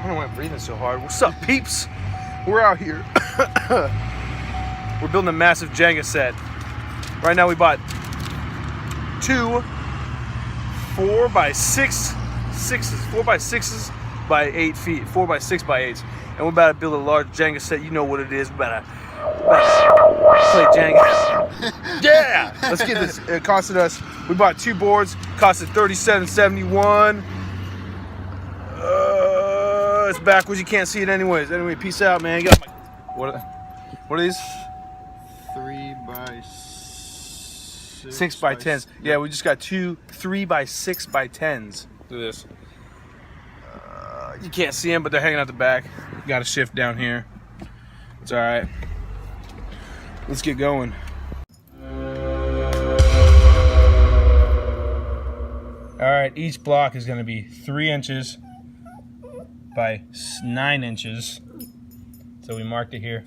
don't know why I'm breathing so hard. What's up, peeps? We're out here. We're building a massive Jenga set. Right now we bought two 4x6 sixes, 4x6s by 8 feet, 4x6 by 8s. And we're about to build a large Jenga set. You know what it is. We're about to play Jenga. Yeah! Let's get this. It costed us, we bought two boards, costed $37.71. It's backwards, you can't see it anyways. Anyway, peace out, man. You got my, what are these? 3x6. 6x10s. Yeah, we just got two 3x6x10s. Look at this. You can't see them, but they're hanging out the back. Got a shift down here. It's all right. Let's get going. All right, each block is going to be 3 inches by 9 inches. So we marked it here.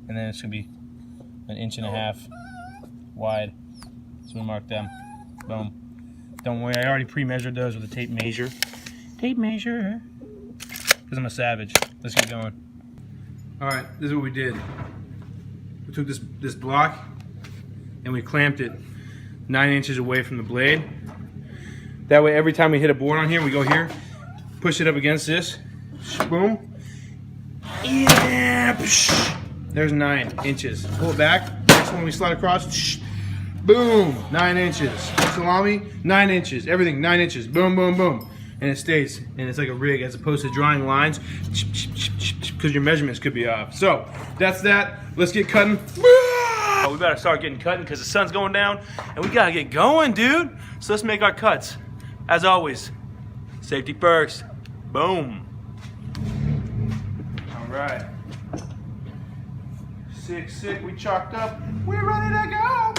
And then it's going to be 1.5 inches wide. So we marked them. Boom. Don't worry, I already pre-measured those with a tape measure. Tape measure. Because I'm a savage. Let's get going. All right, this is what we did. We took this block and we clamped it 9 inches away from the blade. That way, every time we hit a board on here, we go here, push it up against this, boom. Yeah, there's 9 inches. Pull it back. Next one we slide across, boom, 9 inches. Salami, 9 inches. Everything 9 inches. Boom, boom, boom. And it stays, and it's like a rig as opposed to drawing lines, because your measurements could be off. So that's that. Let's get cutting. We better start getting cutting because the sun's going down, and we gotta get going, dude. So let's make our cuts. As always, safety first. Boom. All right. Sick. We chalked up. We're ready to go.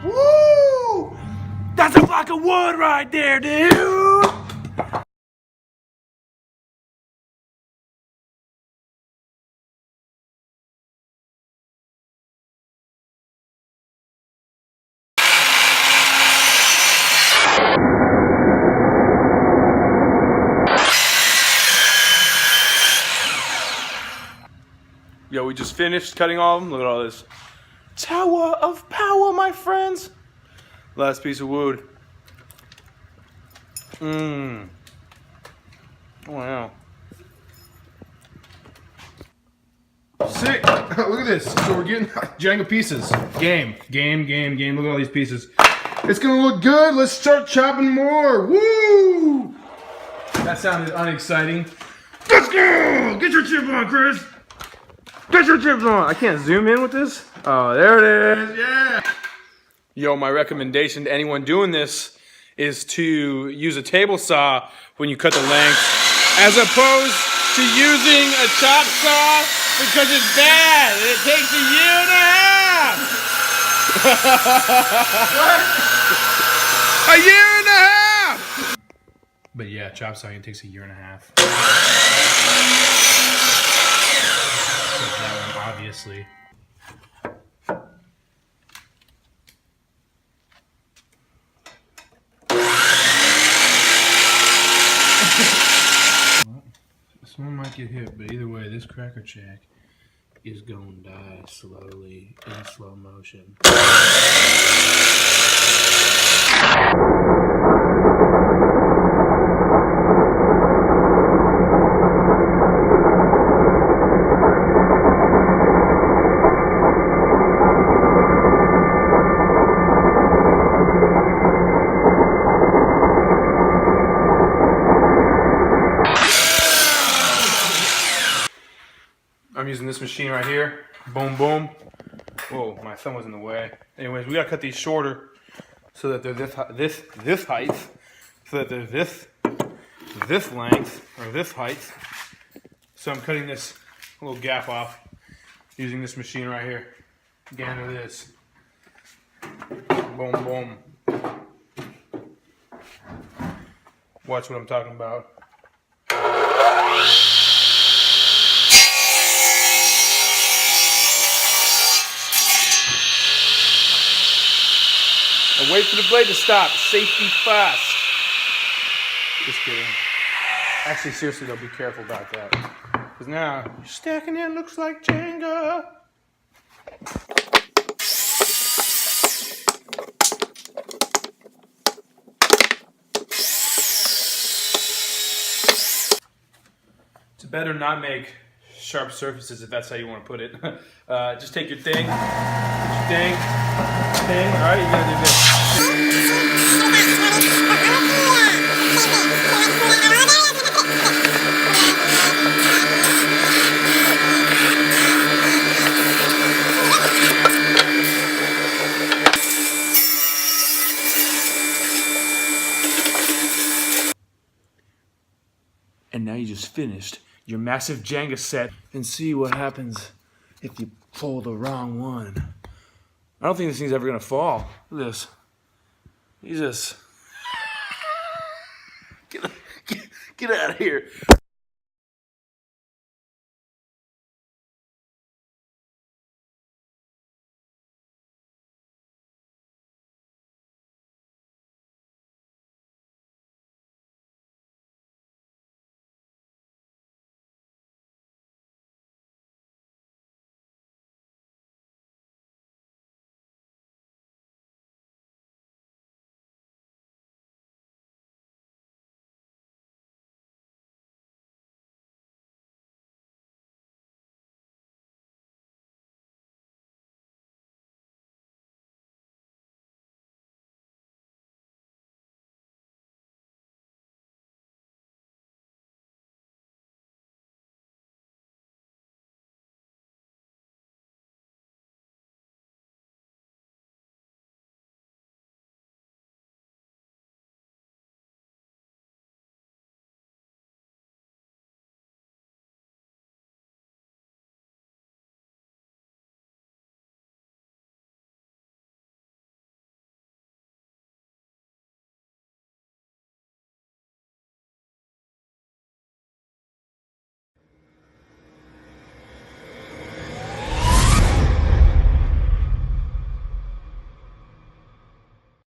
Woo! That's a block of wood right there, dude. Yo, we just finished cutting all of them. Look at all this. Tower of power, my friends. Last piece of wood. Wow. Sick. Look at this. So we're getting Jenga pieces. Game. Look at all these pieces. It's gonna look good. Let's start chopping more. Woo! That sounded unexciting. Let's go! Get your chip on, Chris. Get your chips on. I can't zoom in with this. Oh, there it is. Yeah. Yo, my recommendation to anyone doing this is to use a table saw when you cut the length, as opposed to using a chop saw because it's bad and it takes a year and a half. What? A year and a half. But yeah, chop sawing takes a year and a half. That one, obviously. This one might get hit, but either way, this Cracker Jack is going to die slowly in slow motion. I'm using this machine right here. Boom, boom. Whoa, my thumb was in the way. Anyways, we gotta cut these shorter so that they're this height, so that they're this length or this height. So I'm cutting this little gap off using this machine right here. Gander this. Boom, boom. Watch what I'm talking about. Wait for the blade to stop. Safety first. Just kidding. Actually, seriously though, be careful about that. Because now you're stacking it, looks like Jenga. It's better not make sharp surfaces if that's how you want to put it. Just take your thing, thing. All right, you gotta do this. And now you just finished your massive Jenga set. And see what happens if you pull the wrong one. I don't think this thing's ever gonna fall. Look at this. Jesus. Get out of here.